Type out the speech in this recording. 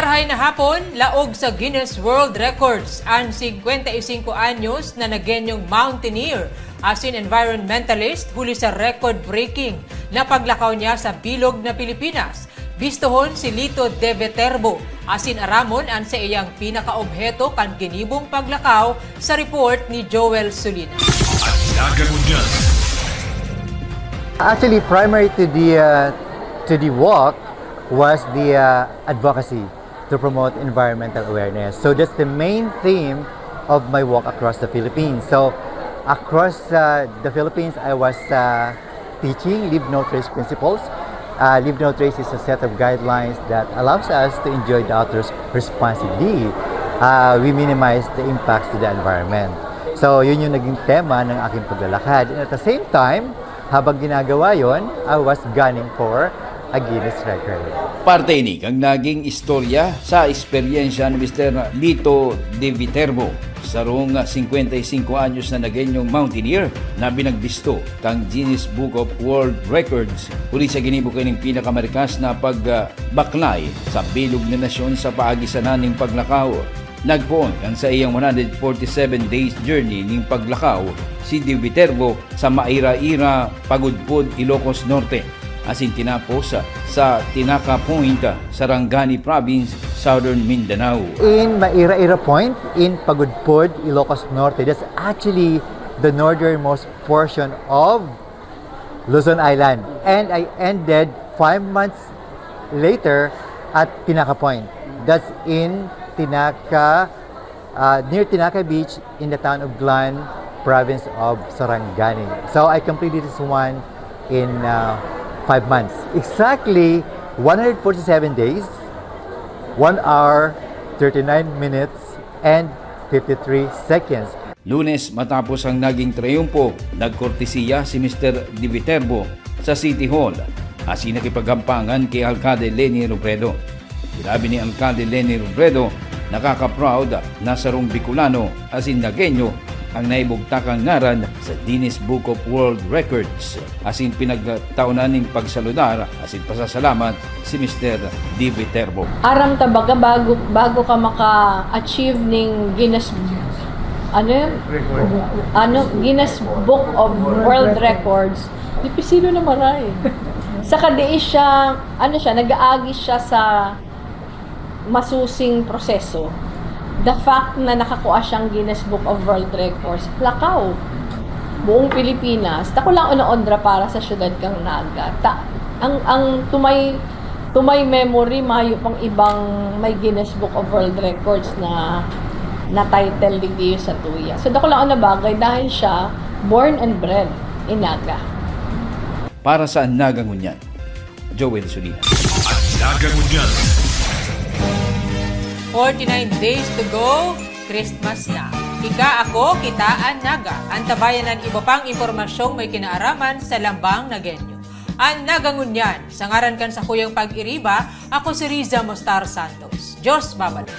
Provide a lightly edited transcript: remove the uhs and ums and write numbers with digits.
Marahay na hapon, laog sa Guinness World Records ang 55 anyos na nagenyong mountaineer asin environmentalist huli sa record-breaking na paglakaw niya sa bilog na Pilipinas. Bistohon si Lito de Viterbo asin aramon ang sa iyang pinakaobheto kan ginibong paglakaw sa report ni Joel Solina. Actually, primary to the walk was the advocacy to promote environmental awareness. So that's the main theme of my walk across the Philippines. So across the Philippines, I was teaching Leave No Trace principles. Leave No Trace is a set of guidelines that allows us to enjoy the outdoors responsibly. We minimize the impacts to the environment. So yun yung naging tema ng aking paglalakad. And at the same time, habang ginagawa yon, I was gunning for a Guinness record. Parte ni kang naging istorya sa eksperyensya ni Mr. Lito de Viterbo sa rong 55 anyos na nagenyong mountaineer na binagbisto kang Guinness Book of World Records uli sa ginibukay ng pinakamarikas na pagbaklay sa bilog na nasyon sa paagi sa naning paglakaw. Nagpoon kang sa iyang 147 days journey ning paglakaw si de Viterbo sa Maira-ira, Pagudpud, Ilocos Norte. Asin tinapos sa Tinaca Point, Sarangani Province, Southern Mindanao. In Maira-ira Point, in Pagudpud, Ilocos Norte, that's actually the northernmost portion of Luzon Island. And I ended 5 months later at Tinaca Point. That's in Tinaca, near Tinaca Beach in the town of Glan, province of Sarangani. So I completed this one in 5 months. Exactly 147 days, 1 hour, 39 minutes, and 53 seconds. Lunes matapos ang naging triumpo, nagkortesiya si Mr. de Viterbo sa City Hall asin nakipaghampangan kay Alcalde Leni Robredo. Sinabi ni Alcalde Leni Robredo, nakaka-proud na sarong Bicolano asin Nagueño ang naibugtakang ngaran sa Guinness Book of World Records. Asin pinagtaunan ng pagsaludar asin pasasalamat si Mr. de Viterbo. Aram tabaga bago ka maka-achieve ning Guinness Guinness Book of World Records. Dipisilo na maray. Sa kadiis siya, nag-aagi siya sa masusing proseso. The fact na nakakuha siyang Guinness Book of World Records, lakaw, buong Pilipinas, tako lang ono-ondra para sa syudad kang Naga. Ang tumay memory, mayo pang ibang may Guinness Book of World Records na title digdi sa tuya. So dako lang ono bagay dahil siya born and bred in Naga. Para sa Nagangunyan, Joel Solina. Nagangunyan. 49 days to go, Christmas na. Ika ako, kita ang Naga. Ang tabayan ng iba pang impormasyong may kinaaraman sa Lambang Nagueño. Ang Nagangunyan, sa ngaran kan sa Kuyang Pag-iriba, ako si Riza Mostar Santos. Diyos babalos.